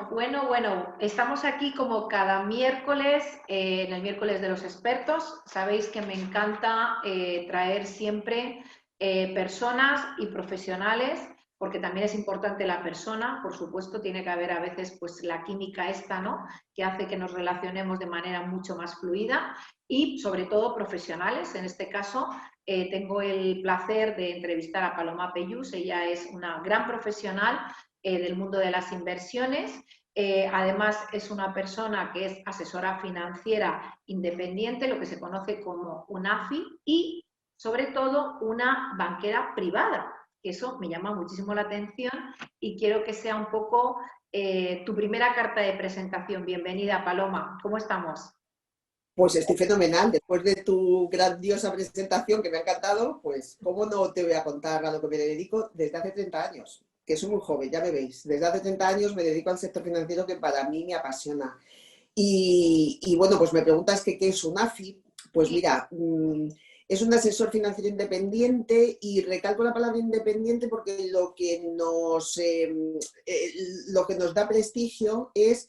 Bueno. Estamos aquí como cada miércoles, en el miércoles de los expertos. Sabéis que me encanta traer siempre personas y profesionales, porque también es importante la persona, por supuesto, tiene que haber a veces pues la química esta, ¿no? Que hace que nos relacionemos de manera mucho más fluida y sobre todo profesionales. En este caso, tengo el placer de entrevistar a Paloma Pellús. Ella es una gran profesional del mundo de las inversiones. Además, es una persona que es asesora financiera independiente, lo que se conoce como un AFI, y sobre todo una banquera privada, que eso me llama muchísimo la atención y quiero que sea un poco tu primera carta de presentación. Bienvenida, Paloma. ¿Cómo estamos? Pues estoy fenomenal. Después de tu grandiosa presentación que me ha encantado, pues cómo no te voy a contar a lo que me dedico desde hace 30 años, que soy muy joven, ya me veis. Desde hace 30 años me dedico al sector financiero que para mí me apasiona. Y bueno, pues me preguntas que qué es un AFI. Pues mira, es un asesor financiero independiente y recalco la palabra independiente porque lo que nos da prestigio es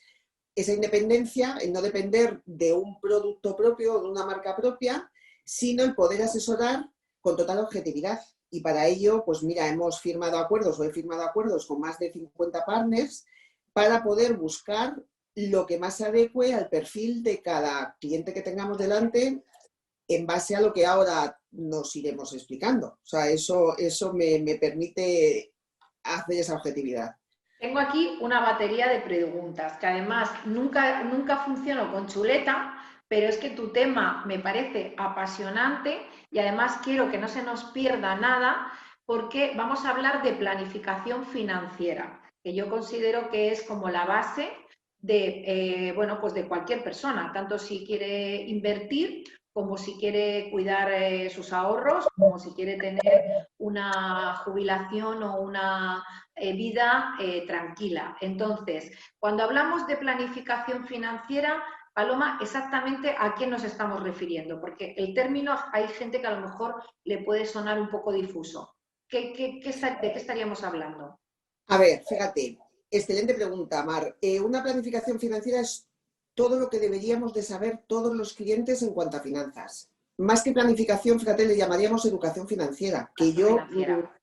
esa independencia, el no depender de un producto propio o de una marca propia, sino el poder asesorar con total objetividad. Y para ello, pues mira, hemos firmado acuerdos o he firmado acuerdos con más de 50 partners para poder buscar lo que más se adecue al perfil de cada cliente que tengamos delante en base a lo que ahora nos iremos explicando. O sea, eso me permite hacer esa objetividad. Tengo aquí una batería de preguntas, que además nunca funciono con chuleta, pero es que tu tema me parece apasionante y además quiero que no se nos pierda nada porque vamos a hablar de planificación financiera, que yo considero que es como la base de, bueno, pues de cualquier persona, tanto si quiere invertir como si quiere cuidar sus ahorros, como si quiere tener una jubilación o una vida tranquila. Entonces, cuando hablamos de planificación financiera, Paloma, exactamente a quién nos estamos refiriendo, porque el término hay gente que a lo mejor le puede sonar un poco difuso. ¿De qué estaríamos hablando? A ver, fíjate, excelente pregunta, Mar. Una planificación financiera es todo lo que deberíamos de saber todos los clientes en cuanto a finanzas. Más que planificación, fíjate, le llamaríamos educación financiera, que Financiera.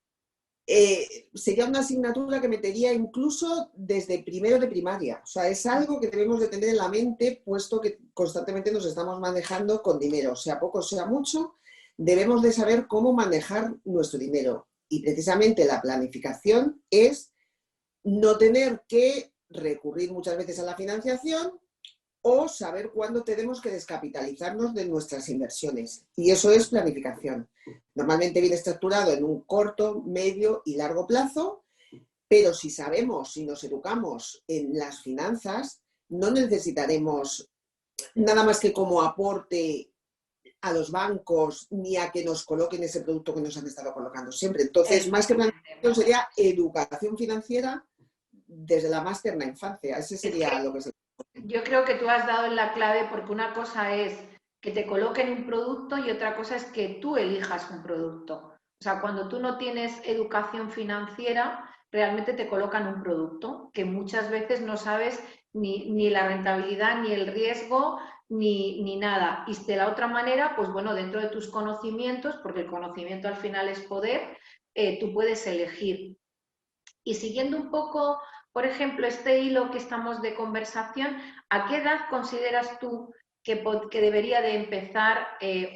sería una asignatura que metería incluso desde primero de primaria. O sea, es algo que debemos de tener en la mente, puesto que constantemente nos estamos manejando con dinero. Sea poco, sea mucho, debemos de saber cómo manejar nuestro dinero. Y precisamente la planificación es no tener que recurrir muchas veces a la financiación o saber cuándo tenemos que descapitalizarnos de nuestras inversiones. Y eso es planificación. Normalmente viene estructurado en un corto, medio y largo plazo, pero si sabemos, si nos educamos en las finanzas, no necesitaremos nada más que como aporte a los bancos ni a que nos coloquen ese producto que nos han estado colocando siempre. Entonces, más que planificación sería educación financiera desde la más tierna infancia. Ese sería lo que se... Yo creo que tú has dado en la clave porque una cosa es que te coloquen un producto y otra cosa es que tú elijas un producto. O sea, cuando tú no tienes educación financiera, realmente te colocan un producto que muchas veces no sabes ni la rentabilidad, ni el riesgo, ni nada. Y de la otra manera, pues bueno, dentro de tus conocimientos, porque el conocimiento al final es poder, tú puedes elegir. Y siguiendo un poco, por ejemplo, este hilo que estamos de conversación, ¿a qué edad consideras tú que debería de empezar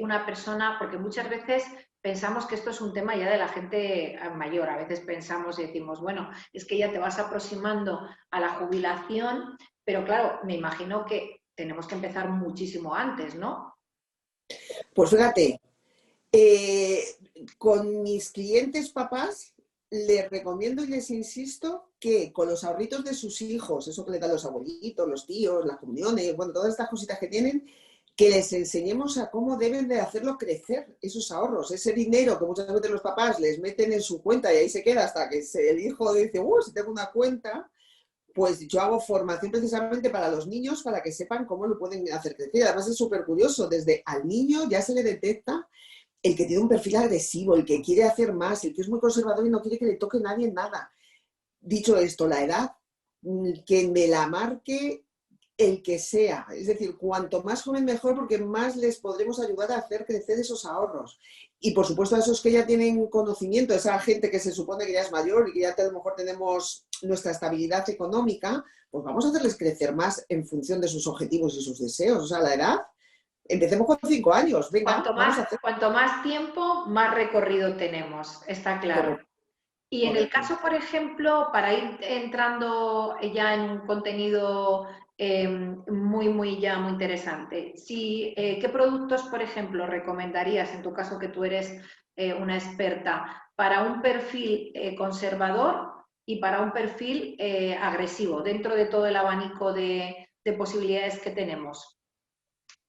una persona? Porque muchas veces pensamos que esto es un tema ya de la gente mayor. A veces pensamos y decimos, bueno, es que ya te vas aproximando a la jubilación, pero claro, me imagino que tenemos que empezar muchísimo antes, ¿no? Pues fíjate, con mis clientes papás les recomiendo y les insisto que con los ahorritos de sus hijos, eso que le dan los abuelitos, los tíos, las comuniones, bueno, todas estas cositas que tienen, que les enseñemos a cómo deben de hacerlo crecer esos ahorros, ese dinero que muchas veces los papás les meten en su cuenta y ahí se queda hasta que el hijo dice, si tengo una cuenta, pues yo hago formación precisamente para los niños para que sepan cómo lo pueden hacer crecer. Además es súper curioso, desde al niño ya se le detecta el que tiene un perfil agresivo, el que quiere hacer más, el que es muy conservador y no quiere que le toque nadie en nada. Dicho esto, la edad que me la marque el que sea. Es decir, cuanto más joven mejor, porque más les podremos ayudar a hacer crecer esos ahorros. Y por supuesto a esos que ya tienen conocimiento, esa gente que se supone que ya es mayor y que ya a lo mejor tenemos nuestra estabilidad económica, pues vamos a hacerles crecer más en función de sus objetivos y sus deseos. O sea, la edad, empecemos con 5 años. Venga, vamos a hacer. Cuanto más tiempo, más recorrido tenemos, está claro. Correcto, Y en el correcto. caso, por ejemplo, para ir entrando ya en un contenido muy interesante, ¿qué productos, por ejemplo, recomendarías, en tu caso que tú eres una experta, para un perfil conservador y para un perfil agresivo, dentro de todo el abanico de posibilidades que tenemos?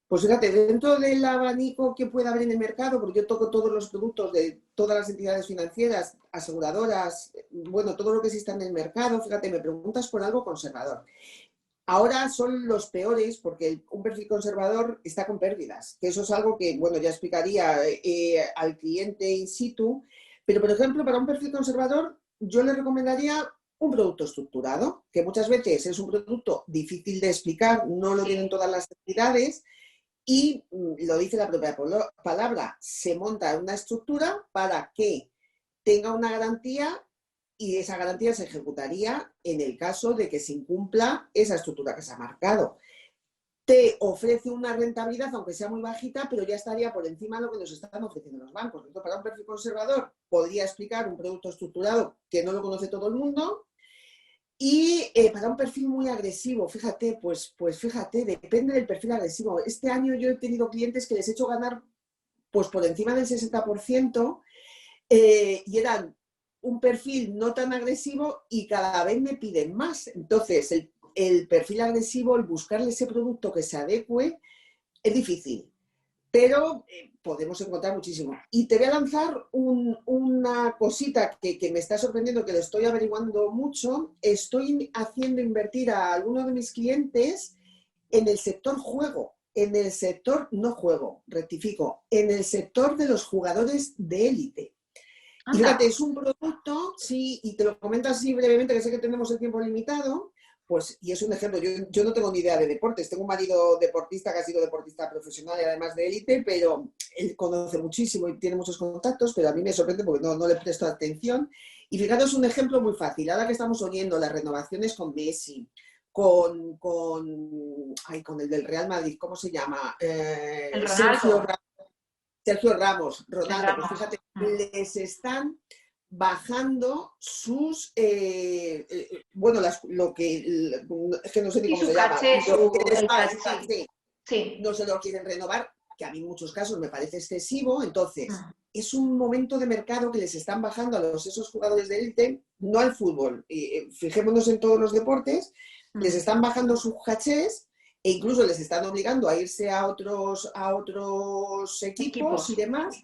Pues fíjate, dentro del abanico que pueda haber en el mercado, porque yo toco todos los productos de todas las entidades financieras, aseguradoras, bueno, todo lo que exista en el mercado, fíjate, me preguntas por algo conservador. Ahora son los peores porque un perfil conservador está con pérdidas, que eso es algo que, bueno, ya explicaría al cliente in situ, pero por ejemplo, para un perfil conservador yo le recomendaría un producto estructurado, que muchas veces es un producto difícil de explicar, no lo tienen todas las entidades, y lo dice la propia palabra, se monta una estructura para que tenga una garantía y esa garantía se ejecutaría en el caso de que se incumpla esa estructura que se ha marcado. Te ofrece una rentabilidad, aunque sea muy bajita, pero ya estaría por encima de lo que nos están ofreciendo los bancos. Entonces, para un perfil conservador, podría explicar un producto estructurado que no lo conoce todo el mundo. Y para un perfil muy agresivo, fíjate, pues fíjate, depende del perfil agresivo. Este año yo he tenido clientes que les he hecho ganar pues por encima del 60% y eran un perfil no tan agresivo y cada vez me piden más. Entonces, el perfil agresivo, el buscarle ese producto que se adecue, es difícil. Pero podemos encontrar muchísimo. Y te voy a lanzar una cosita que me está sorprendiendo, que lo estoy averiguando mucho. Estoy haciendo invertir a algunos de mis clientes en el sector juego, en el sector, no juego, rectifico, en el sector de los jugadores de élite. Y fíjate, es un producto, sí, y te lo comento así brevemente, que sé que tenemos el tiempo limitado, pues, y es un ejemplo, yo no tengo ni idea de deportes, tengo un marido deportista que ha sido deportista profesional y además de élite, pero él conoce muchísimo y tiene muchos contactos, pero a mí me sorprende porque no le presto atención. Y fijaros un ejemplo muy fácil, ahora que estamos oyendo las renovaciones con Messi, con el del Real Madrid, ¿cómo se llama? El Ronaldo. Sergio Ramos, Ronaldo, pues Ramos. fíjate, les están bajando sus, bueno, lo que, es que no sé ni Y cómo su se llama, caché, el caché, sí. no se lo quieren renovar, que a mí en muchos casos me parece excesivo, entonces es un momento de mercado que les están bajando a esos jugadores de élite, no al fútbol, fijémonos en todos los deportes, les están bajando sus cachés e incluso les están obligando a irse a otros equipos y demás.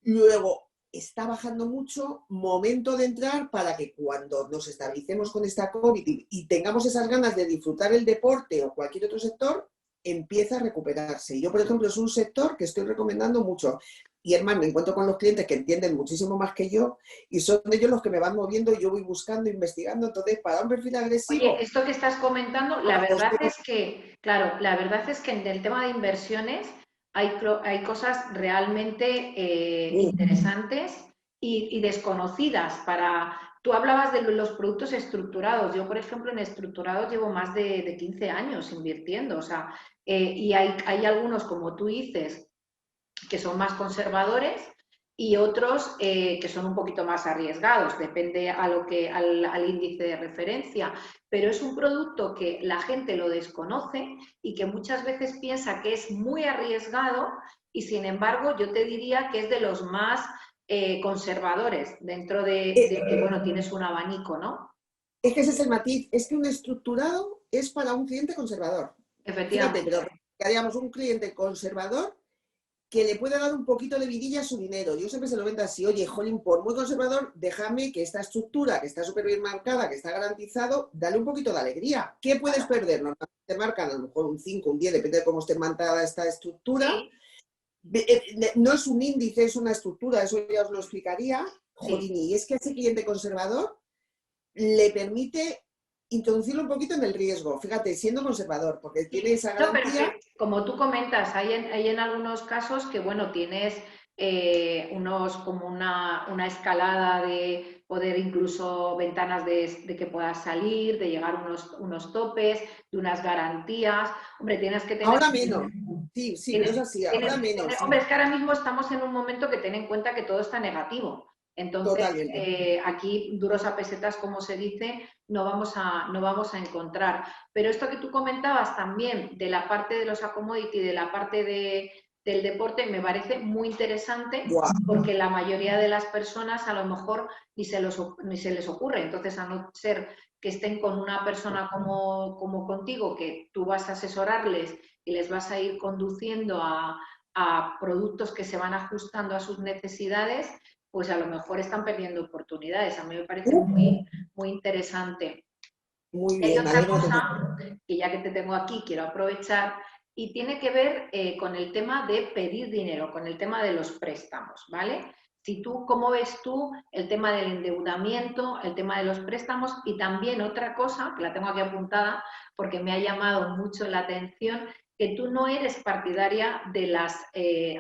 Luego, está bajando mucho, momento de entrar para que cuando nos estabilicemos con esta COVID y tengamos esas ganas de disfrutar el deporte o cualquier otro sector, empieza a recuperarse. Yo, por ejemplo, es un sector que estoy recomendando mucho. Y hermano, me encuentro con los clientes que entienden muchísimo más que yo y son ellos los que me van moviendo y yo voy buscando, investigando. Entonces, para un perfil agresivo... Oye, esto que estás comentando, la verdad es que, claro, la verdad es que en el tema de inversiones hay cosas realmente interesantes y desconocidas para... Tú hablabas de los productos estructurados. Yo, por ejemplo, en estructurados llevo más de 15 años invirtiendo. O sea, y hay algunos, como tú dices, que son más conservadores y otros que son un poquito más arriesgados, depende al índice de referencia, pero es un producto que la gente lo desconoce y que muchas veces piensa que es muy arriesgado y sin embargo yo te diría que es de los más conservadores dentro de que, bueno, tienes un abanico, ¿no? Es que ese es el matiz, es que un estructurado es para un cliente conservador. Fíjate, Efectivamente. pero haríamos un cliente conservador que le pueda dar un poquito de vidilla a su dinero. Yo siempre se lo vendo así, oye, jolín, por muy conservador, déjame que esta estructura, que está súper bien marcada, que está garantizado, dale un poquito de alegría. ¿Qué puedes perder? Normalmente te marcan a lo mejor un 5, un 10, depende de cómo esté montada esta estructura. Sí. No es un índice, es una estructura, eso ya os lo explicaría. Jolín, Sí. y es que a ese cliente conservador le permite introducirlo un poquito en el riesgo, fíjate, siendo conservador, porque tiene esa No, pero garantía. como tú comentas, hay en algunos casos que, bueno, tienes como una escalada de poder, incluso ventanas de que puedas salir, de llegar a unos topes, de unas garantías. Hombre, tienes que tener... Ahora menos, sí, sí, pero es así, ahora menos, Hombre, sí, es que ahora mismo estamos en un momento que ten en cuenta que todo está negativo. Entonces, totalmente. aquí duros a pesetas, como se dice, no vamos a encontrar. Pero esto que tú comentabas también de la parte de los commodity, de la parte del deporte, me parece muy interesante Buah. porque la mayoría de las personas a lo mejor ni se les ocurre. Entonces, a no ser que estén con una persona como contigo, que tú vas a asesorarles y les vas a ir conduciendo a productos que se van ajustando a sus necesidades, pues a lo mejor están perdiendo oportunidades. A mí me parece muy, muy interesante. Muy Hay bien, me otra alegro de cosa que ya que te tengo aquí quiero aprovechar y tiene que ver con el tema de pedir dinero, con el tema de los préstamos, ¿vale? Si tú, ¿cómo ves tú el tema del endeudamiento, el tema de los préstamos y también otra cosa, que la tengo aquí apuntada porque me ha llamado mucho la atención, que tú no eres partidaria de las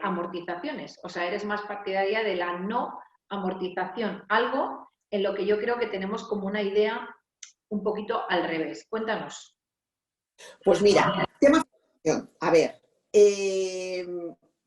amortizaciones, o sea, eres más partidaria de la no amortización, algo en lo que yo creo que tenemos como una idea un poquito al revés. Cuéntanos. Pues mira, tema financiación. A ver,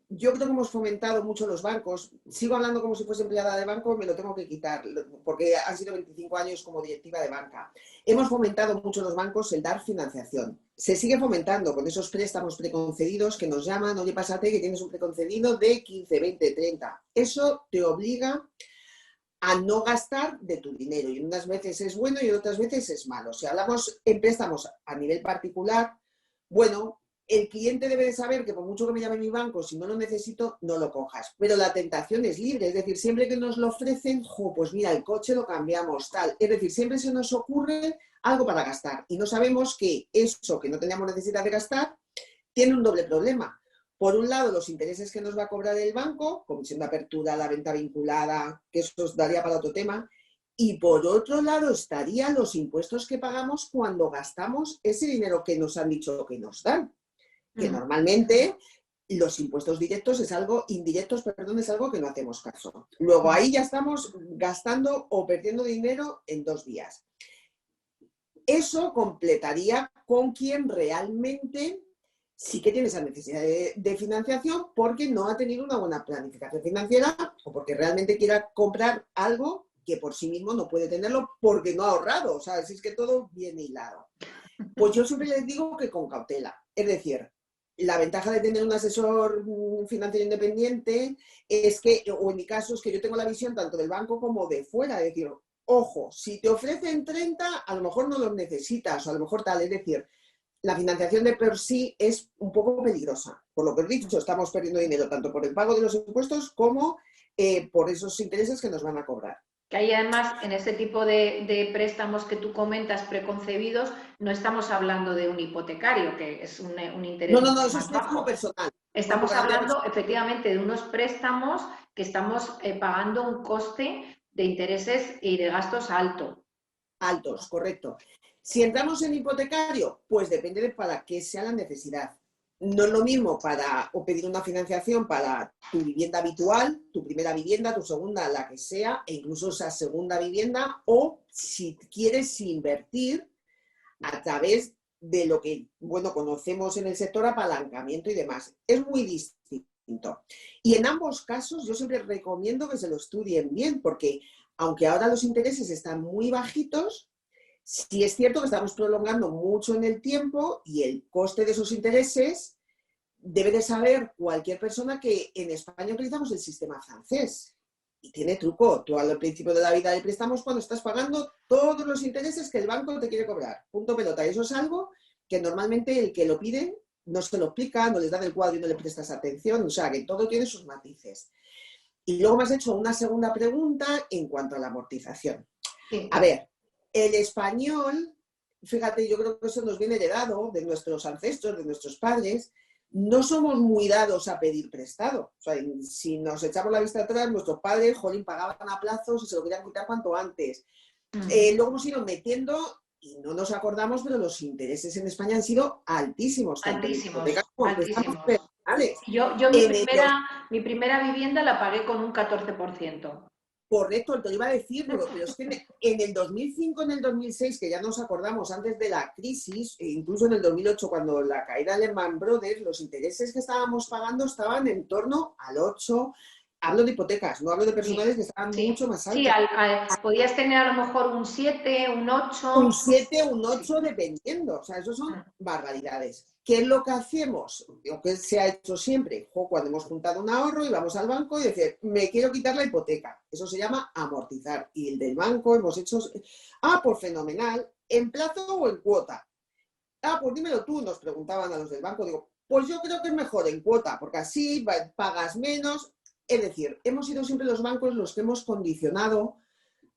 yo creo que hemos fomentado mucho los bancos. Sigo hablando como si fuese empleada de banco, me lo tengo que quitar, porque han sido 25 años como directiva de banca. Hemos fomentado mucho los bancos el dar financiación. Se sigue fomentando con esos préstamos preconcedidos que nos llaman, oye, pásate que tienes un preconcedido de 15, 20, 30. Eso te obliga a no gastar de tu dinero y unas veces es bueno y otras veces es malo. Si hablamos en préstamos a nivel particular, bueno, el cliente debe de saber que por mucho que me llame mi banco, si no lo necesito, no lo cojas. Pero la tentación es libre, es decir, siempre que nos lo ofrecen, pues mira, el coche lo cambiamos, tal. Es decir, siempre se nos ocurre algo para gastar y no sabemos que eso que no teníamos necesidad de gastar tiene un doble problema. Por un lado, los intereses que nos va a cobrar el banco, comisión de apertura, la venta vinculada, que eso os daría para otro tema. Y por otro lado, estarían los impuestos que pagamos cuando gastamos ese dinero que nos han dicho que nos dan. Que normalmente los impuestos directos es algo, indirectos, perdón, es algo que no hacemos caso. Luego ahí ya estamos gastando o perdiendo dinero en 2 días. Eso completaría con quien realmente sí que tiene esa necesidad de financiación porque no ha tenido una buena planificación financiera o porque realmente quiera comprar algo que por sí mismo no puede tenerlo porque no ha ahorrado. O sea, si es que todo viene hilado. Pues yo siempre les digo que con cautela. Es decir, la ventaja de tener un asesor financiero independiente es que, o en mi caso, es que yo tengo la visión tanto del banco como de fuera. Es decir, ojo, si te ofrecen 30, a lo mejor no los necesitas, o a lo mejor tal. Es decir, la financiación de por sí es un poco peligrosa. Por lo que he dicho, estamos perdiendo dinero tanto por el pago de los impuestos como por esos intereses que nos van a cobrar. Que ahí además, en ese tipo de préstamos que tú comentas preconcebidos, no estamos hablando de un hipotecario, que es un interés No, eso es más préstamo bajo. personal. Estamos hablando efectivamente de unos préstamos que estamos pagando un coste de intereses y de gastos alto. Altos, correcto. Si entramos en hipotecario, pues depende de para qué sea la necesidad. No es lo mismo o pedir una financiación para tu vivienda habitual, tu primera vivienda, tu segunda, la que sea, e incluso esa segunda vivienda, o si quieres invertir a través de lo que, bueno, conocemos en el sector apalancamiento y demás. Es muy distinto. Y en ambos casos yo siempre recomiendo que se lo estudien bien, porque aunque ahora los intereses están muy bajitos, sí es cierto que estamos prolongando mucho en el tiempo y el coste de esos intereses debe de saber cualquier persona que en España utilizamos el sistema francés. Y tiene truco. Tú al principio de la vida de préstamos cuando estás pagando todos los intereses que el banco te quiere cobrar. Punto pelota. Y eso es algo que normalmente el que lo pide no se lo explica, no les da del cuadro y no le prestas atención. O sea, que todo tiene sus matices. Y luego me has hecho una segunda pregunta en cuanto a la amortización. Sí. A ver, el español, fíjate, yo creo que eso nos viene heredado de nuestros ancestros, de nuestros padres. No somos muy dados a pedir prestado. O sea, si nos echamos la vista atrás, nuestros padres, jolín, pagaban a plazos y se lo querían quitar cuanto antes. Luego hemos ido metiendo y no nos acordamos, pero los intereses en España han sido altísimos, tanto en Altísimos, hipotecas como en préstamos altísimos. personales. Yo En el mi primera vivienda la pagué con un 14%. Correcto, te lo iba a decir, pero es que en el 2005, en el 2006, que ya nos acordamos antes de la crisis, e incluso en el 2008, cuando la caída de Lehman Brothers, los intereses que estábamos pagando estaban en torno al 8. Hablo de hipotecas, no hablo de personales que estaban mucho más Sí, altos. podías tener a lo mejor un 7, un 8. Un 7, un 8, dependiendo. O sea, eso son barbaridades. ¿Qué es lo que hacemos? Lo que se ha hecho siempre, cuando hemos juntado un ahorro y vamos al banco y decir, me quiero quitar la hipoteca. Eso se llama amortizar. Y el del banco hemos hecho, pues fenomenal, ¿en plazo o en cuota? Pues dímelo tú, nos preguntaban a los del banco. Digo, pues yo creo que es mejor en cuota, porque así pagas menos. Es decir, hemos sido siempre los bancos los que hemos condicionado.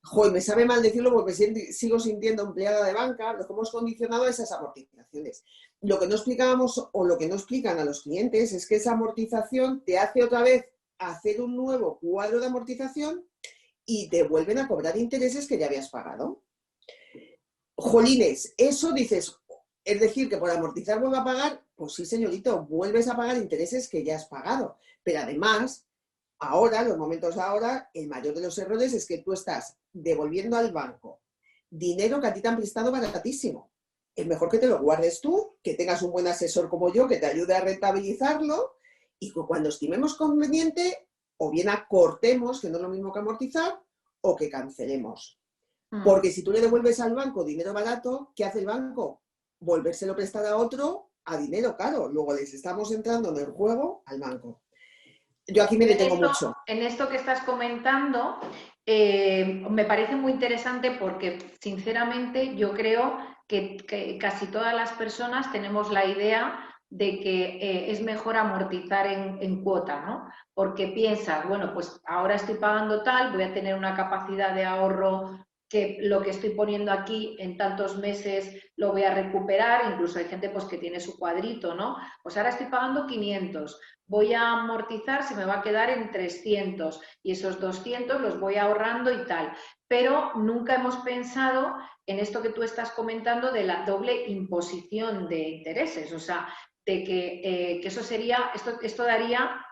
Joder, me sabe mal decirlo porque sigo sintiendo empleada de banca, lo que hemos condicionado a esas amortizaciones. Lo que no explicábamos o lo que no explican a los clientes es que esa amortización te hace otra vez hacer un nuevo cuadro de amortización y te vuelven a cobrar intereses que ya habías pagado. Jolines, eso dices, es decir, que por amortizar vuelvo a pagar, pues sí, señorito, vuelves a pagar intereses que ya has pagado. Pero además, ahora, los momentos de ahora, el mayor de los errores es que tú estás devolviendo al banco dinero que a ti te han prestado baratísimo. Es mejor que te lo guardes tú, que tengas un buen asesor como yo que te ayude a rentabilizarlo y que cuando estimemos conveniente, o bien acortemos, que no es lo mismo que amortizar, o que cancelemos. Porque si tú le devuelves al banco dinero barato, ¿qué hace el banco? Volvérselo prestar a otro a dinero caro. Luego les estamos entrando en el juego al banco. Yo aquí me detengo mucho. En esto que estás comentando, me parece muy interesante porque, sinceramente, yo creo que casi todas las personas tenemos la idea de que es mejor amortizar en cuota, ¿no? Porque piensas, bueno, pues ahora estoy pagando tal, voy a tener una capacidad de ahorro que lo que estoy poniendo aquí en tantos meses lo voy a recuperar, incluso hay gente pues que tiene su cuadrito, ¿no? Pues ahora estoy pagando 500, voy a amortizar, se me va a quedar en 300 y esos 200 los voy ahorrando y tal. Pero nunca hemos pensado en esto que tú estás comentando de la doble imposición de intereses, o sea, de que eso sería, esto daría,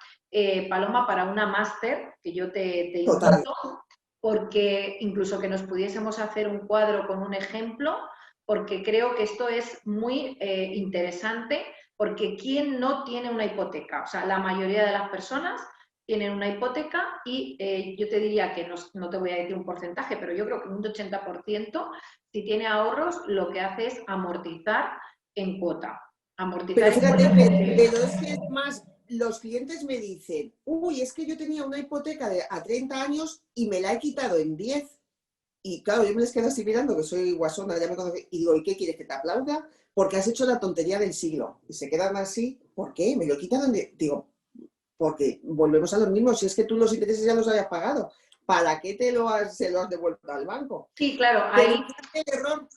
Paloma, para una máster que yo te invito, porque incluso que nos pudiésemos hacer un cuadro con un ejemplo, porque creo que esto es muy interesante, porque ¿quién no tiene una hipoteca? O sea, la mayoría de las personas tienen una hipoteca y yo te diría que no te voy a decir un porcentaje, pero yo creo que un 80%, si tiene ahorros, lo que hace es amortizar en cuota. Pero fíjate, pero es que es más, los clientes me dicen, uy, es que yo tenía una hipoteca a 30 años y me la he quitado en 10. Y claro, yo me les quedo así mirando, que soy guasona, ya me conoce, y digo, ¿y qué quieres, que te aplauda? Porque has hecho la tontería del siglo. Y se quedan así, ¿por qué? Me lo he quitado en 10. Digo, porque volvemos a los mismos, si es que tú los intereses ya los habías pagado, ¿para qué se lo has devuelto al banco? Sí, claro, Pero ahí... el error,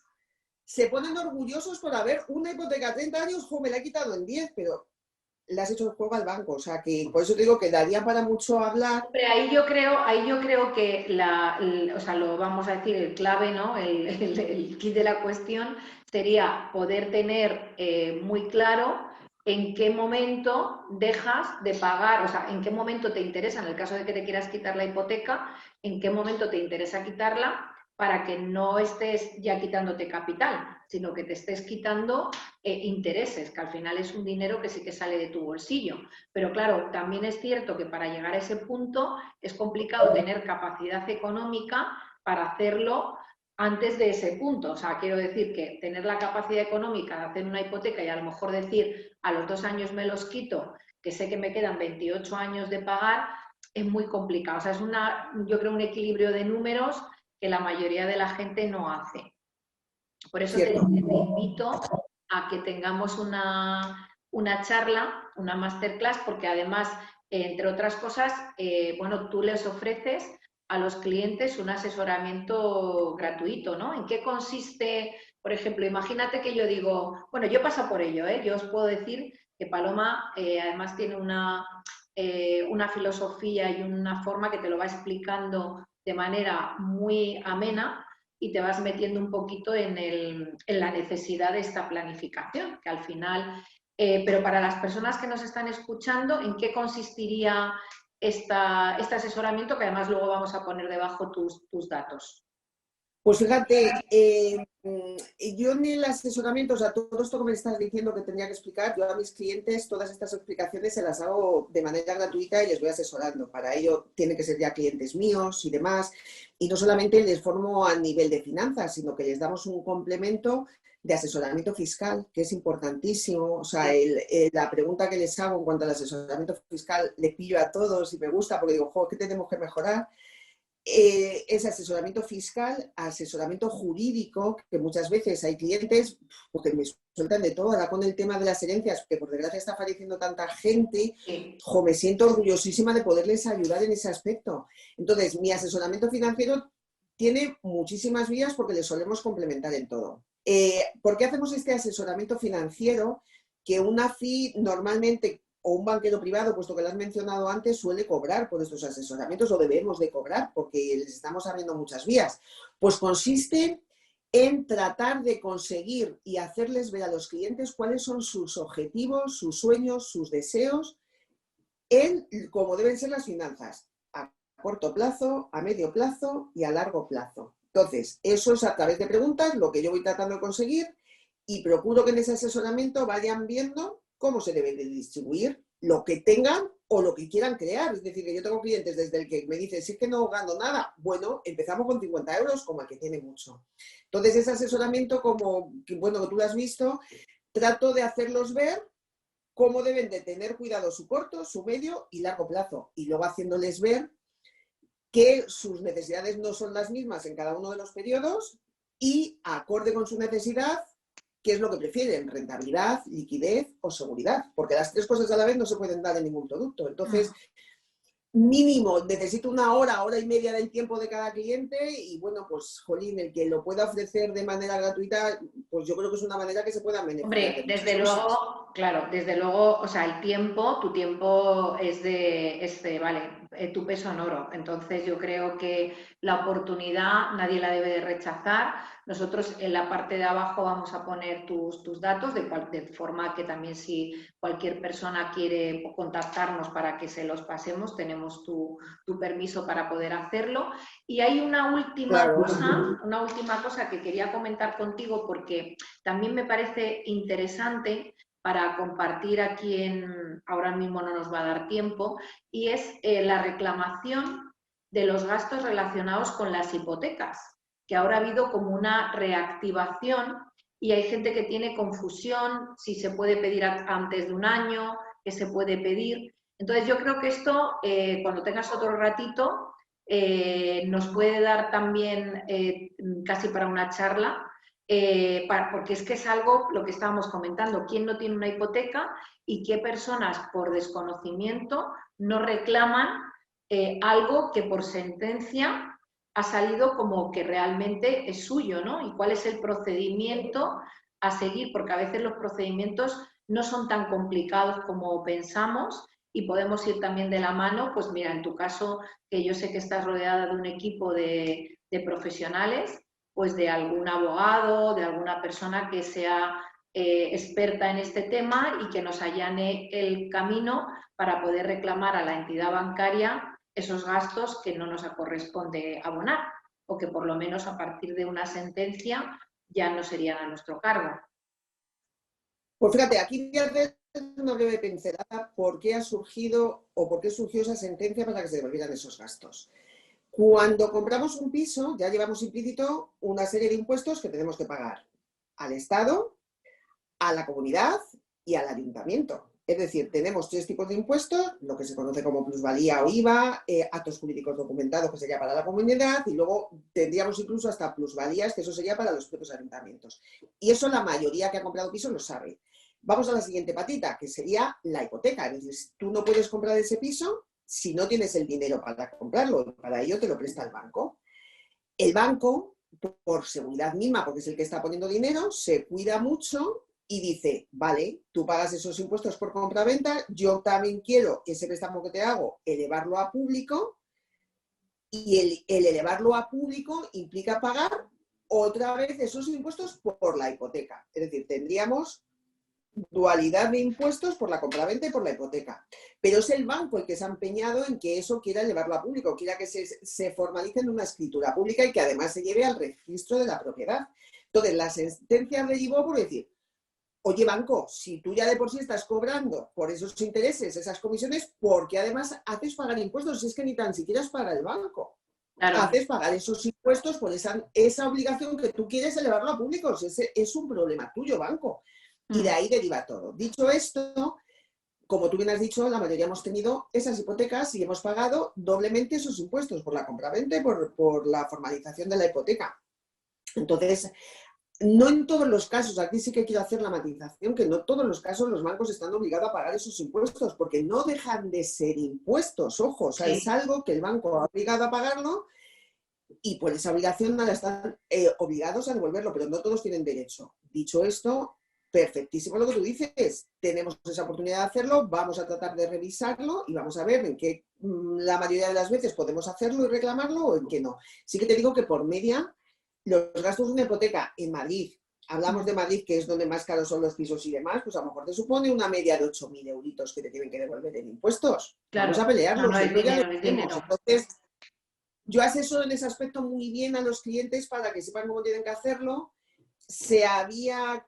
se ponen orgullosos por haber una hipoteca a 30 años, me la he quitado en 10, pero le has hecho el juego al banco. O sea, que por eso te digo que daría para mucho hablar. Hombre, ahí yo creo que o sea, lo vamos a decir, el clave, ¿no? El kit de la cuestión sería poder tener muy claro en qué momento dejas de pagar, o sea, en qué momento te interesa, en el caso de que te quieras quitar la hipoteca, en qué momento te interesa quitarla para que no estés ya quitándote capital, sino que te estés quitando intereses, que al final es un dinero que sí que sale de tu bolsillo. Pero claro, también es cierto que para llegar a ese punto es complicado tener capacidad económica para hacerlo antes de ese punto. O sea, quiero decir que tener la capacidad económica de hacer una hipoteca y a lo mejor decir a los 2 años me los quito, que sé que me quedan 28 años de pagar, es muy complicado. O sea, yo creo, un equilibrio de números que la mayoría de la gente no hace. Por eso te invito a que tengamos una charla, una masterclass, porque además, entre otras cosas, bueno, tú les ofreces a los clientes un asesoramiento gratuito, ¿no? ¿En qué consiste, por ejemplo? Imagínate que yo digo, bueno, yo paso por ello, ¿eh? Yo os puedo decir que Paloma además tiene una filosofía y una forma que te lo va explicando de manera muy amena y te vas metiendo un poquito en la necesidad de esta planificación, que al final, pero para las personas que nos están escuchando, ¿en qué consistiría este asesoramiento? Que además luego vamos a poner debajo tus datos. Pues fíjate, yo en el asesoramiento, o sea, todo esto que me estás diciendo que tenía que explicar, yo a mis clientes todas estas explicaciones se las hago de manera gratuita y les voy asesorando. Para ello tienen que ser ya clientes míos y demás. Y no solamente les formo a nivel de finanzas, sino que les damos un complemento de asesoramiento fiscal, que es importantísimo. O sea, la pregunta que les hago en cuanto al asesoramiento fiscal, le pillo a todos y me gusta porque digo, jo, ¿qué tenemos que mejorar? Es asesoramiento fiscal, asesoramiento jurídico, que muchas veces hay clientes porque me sueltan de todo. Ahora con el tema de las herencias, que por desgracia está falleciendo tanta gente, me siento orgullosísima de poderles ayudar en ese aspecto. Entonces, mi asesoramiento financiero tiene muchísimas vías porque les solemos complementar en todo. ¿Por qué hacemos este asesoramiento financiero? Que una fee normalmente, o un banquero privado, puesto que lo has mencionado antes, suele cobrar por estos asesoramientos, o debemos de cobrar, porque les estamos abriendo muchas vías. Pues consiste en tratar de conseguir y hacerles ver a los clientes cuáles son sus objetivos, sus sueños, sus deseos, en cómo deben ser las finanzas, a corto plazo, a medio plazo y a largo plazo. Entonces, eso es a través de preguntas lo que yo voy tratando de conseguir, y procuro que en ese asesoramiento vayan viendo cómo se debe de distribuir lo que tengan o lo que quieran crear. Es decir, que yo tengo clientes desde el que me dicen, si es que no gano nada, bueno, empezamos con 50 euros como el que tiene mucho. Entonces, ese asesoramiento, como, bueno, que tú lo has visto, trato de hacerlos ver cómo deben de tener cuidado su corto, su medio y largo plazo. Y luego haciéndoles ver que sus necesidades no son las mismas en cada uno de los periodos y, acorde con su necesidad, ¿qué es lo que prefieren? Rentabilidad, liquidez o seguridad. Porque las tres cosas a la vez no se pueden dar en ningún producto. Entonces, mínimo, necesito una hora, hora y media del tiempo de cada cliente y, bueno, pues, jolín, el que lo pueda ofrecer de manera gratuita, pues yo creo que es una manera que se pueda beneficiar. Hombre, desde luego, claro, desde luego, o sea, tu tiempo es de, vale, tu peso en oro. Entonces yo creo que la oportunidad nadie la debe de rechazar. Nosotros en la parte de abajo vamos a poner tus datos, de forma que también si cualquier persona quiere contactarnos para que se los pasemos, tenemos tu permiso para poder hacerlo. Y hay una última cosa que quería comentar contigo, porque también me parece interesante para compartir a quien ahora mismo no nos va a dar tiempo, y es la reclamación de los gastos relacionados con las hipotecas, que ahora ha habido como una reactivación y hay gente que tiene confusión si se puede pedir antes de un año, qué se puede pedir. Entonces yo creo que esto, cuando tengas otro ratito, nos puede dar también casi para una charla, porque es que es algo, lo que estábamos comentando, quién no tiene una hipoteca y qué personas por desconocimiento no reclaman algo que por sentencia ha salido como que realmente es suyo, ¿no? Y cuál es el procedimiento a seguir, porque a veces los procedimientos no son tan complicados como pensamos y podemos ir también de la mano. Pues mira, en tu caso, que yo sé que estás rodeada de un equipo de profesionales, pues de algún abogado, de alguna persona que sea experta en este tema y que nos allane el camino para poder reclamar a la entidad bancaria esos gastos que no nos corresponde abonar, o que por lo menos a partir de una sentencia ya no serían a nuestro cargo. Pues fíjate, aquí voy a hacer una breve pincelada por qué ha surgido o por qué surgió esa sentencia para que se devolvieran esos gastos. Cuando compramos un piso, ya llevamos implícito una serie de impuestos que tenemos que pagar al Estado, a la comunidad y al ayuntamiento. Es decir, tenemos tres tipos de impuestos, lo que se conoce como plusvalía o IVA, actos jurídicos documentados, que sería para la comunidad, y luego tendríamos incluso hasta plusvalías, que eso sería para los propios ayuntamientos. Y eso la mayoría que ha comprado piso lo sabe. Vamos a la siguiente patita, que sería la hipoteca. Es decir, tú no puedes comprar ese piso si no tienes el dinero para comprarlo. Para ello te lo presta el banco. El banco, por seguridad misma, porque es el que está poniendo dinero, se cuida mucho y dice, vale, tú pagas esos impuestos por compra-venta, yo también quiero ese préstamo que te hago, elevarlo a público, y el elevarlo a público implica pagar otra vez esos impuestos por la hipoteca. Es decir, tendríamos dualidad de impuestos por la compraventa y por la hipoteca. Pero es el banco el que se ha empeñado en que eso quiera llevarlo a público, quiera que se formalice en una escritura pública y que además se lleve al registro de la propiedad. Entonces, la sentencia derivó por decir, oye, banco, si tú ya de por sí estás cobrando por esos intereses, esas comisiones, ¿por qué además haces pagar impuestos? Si es que ni tan siquiera es para el banco. Claro. Haces pagar esos impuestos por esa obligación que tú quieres elevarlo a público. Ese es un problema tuyo, banco. Y de ahí deriva todo. Dicho esto, como tú bien has dicho, la mayoría hemos tenido esas hipotecas y hemos pagado doblemente esos impuestos por la compraventa y por la formalización de la hipoteca. Entonces, no en todos los casos, aquí sí que quiero hacer la matización, que no todos los casos los bancos están obligados a pagar esos impuestos, porque no dejan de ser impuestos, ojo, o sea, es algo que el banco ha obligado a pagarlo y por esa obligación nada están obligados a devolverlo, pero no todos tienen derecho. Dicho esto, perfectísimo lo que tú dices, tenemos esa oportunidad de hacerlo, vamos a tratar de revisarlo y vamos a ver en qué la mayoría de las veces podemos hacerlo y reclamarlo o en qué no. Sí que te digo que por media, los gastos de una hipoteca en Madrid, hablamos de Madrid, que es donde más caros son los pisos y demás, pues a lo mejor te supone una media de 8.000 euritos que te tienen que devolver en impuestos. Claro. Vamos a pelearlos. No, es dinero, es dinero. Entonces, yo asesoro en ese aspecto muy bien a los clientes para que sepan cómo tienen que hacerlo. Se había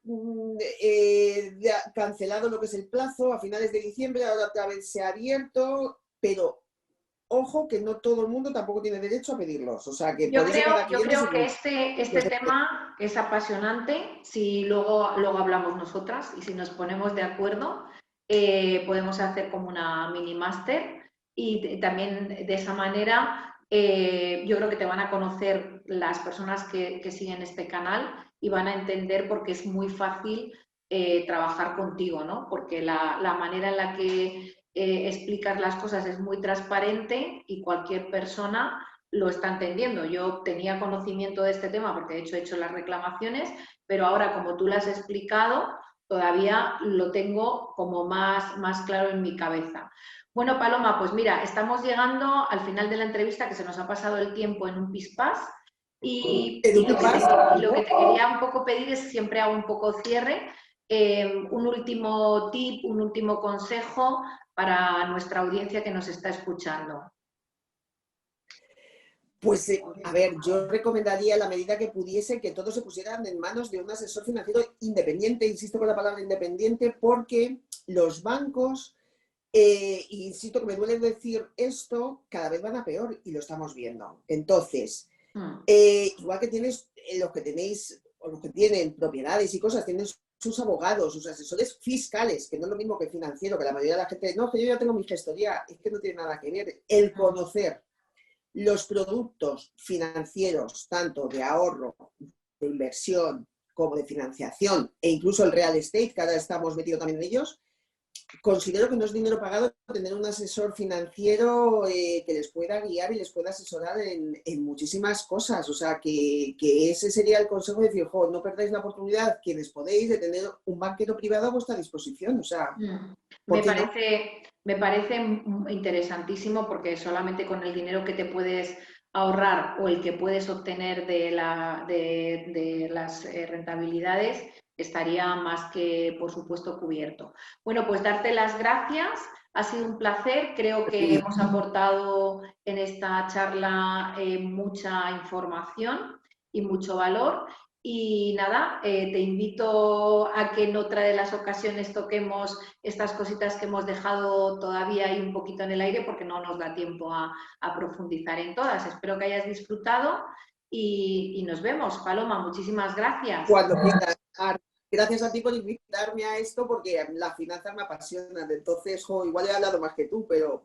cancelado lo que es el plazo a finales de diciembre, ahora otra vez se ha abierto, pero ojo que no todo el mundo tampoco tiene derecho a pedirlos. O sea, que yo creo que este tema es apasionante. Si luego hablamos nosotras y si nos ponemos de acuerdo, podemos hacer como una mini máster y también de esa manera yo creo que te van a conocer las personas que siguen este canal y van a entender por qué es muy fácil trabajar contigo, ¿no? Porque la manera en la que explicas las cosas es muy transparente y cualquier persona lo está entendiendo. Yo tenía conocimiento de este tema porque de hecho he hecho las reclamaciones, pero ahora como tú lo has explicado, todavía lo tengo como más claro en mi cabeza. Bueno, Paloma, pues mira, estamos llegando al final de la entrevista, que se nos ha pasado el tiempo en un pispás. Y lo que te quería un poco pedir es, siempre hago un poco cierre, un último tip, un último consejo para nuestra audiencia que nos está escuchando. Pues, a ver, yo recomendaría a la medida que pudiese que todos se pusieran en manos de un asesor financiero independiente, insisto con la palabra independiente, porque los bancos, insisto que me duele decir esto, cada vez van a peor y lo estamos viendo. Entonces, igual que tienes los que tenéis o los que tienen propiedades y cosas, tienen sus abogados, sus asesores fiscales, que no es lo mismo que financiero, que la mayoría de la gente, no, que yo ya tengo mi gestoría, es que no tiene nada que ver. El conocer los productos financieros, tanto de ahorro, de inversión, como de financiación, e incluso el real estate, que ahora estamos metidos también en ellos, considero que no es dinero pagado tener un asesor financiero que les pueda guiar y les pueda asesorar en muchísimas cosas. O sea, que ese sería el consejo de decir, no perdáis la oportunidad, quienes podéis, de tener un banquero privado a vuestra disposición. O sea, me parece interesantísimo, porque solamente con el dinero que te puedes ahorrar o el que puedes obtener de las rentabilidades estaría más que, por supuesto, cubierto. Bueno, pues darte las gracias, ha sido un placer, creo que hemos aportado en esta charla mucha información y mucho valor. Y nada, te invito a que en otra de las ocasiones toquemos estas cositas que hemos dejado todavía ahí un poquito en el aire, porque no nos da tiempo a profundizar en todas. Espero que hayas disfrutado y nos vemos. Paloma, muchísimas gracias. Cuando quieras. Gracias a ti por invitarme a esto, porque las finanzas me apasionan. Entonces, igual he hablado más que tú, pero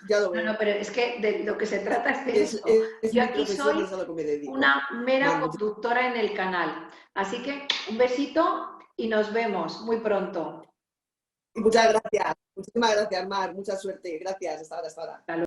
ya lo veo. No, pero es que de lo que se trata es de esto. Yo aquí soy una mera conductora en el canal. Así que un besito y nos vemos muy pronto. Muchas gracias. Muchísimas gracias, Mar. Mucha suerte. Gracias. Hasta ahora.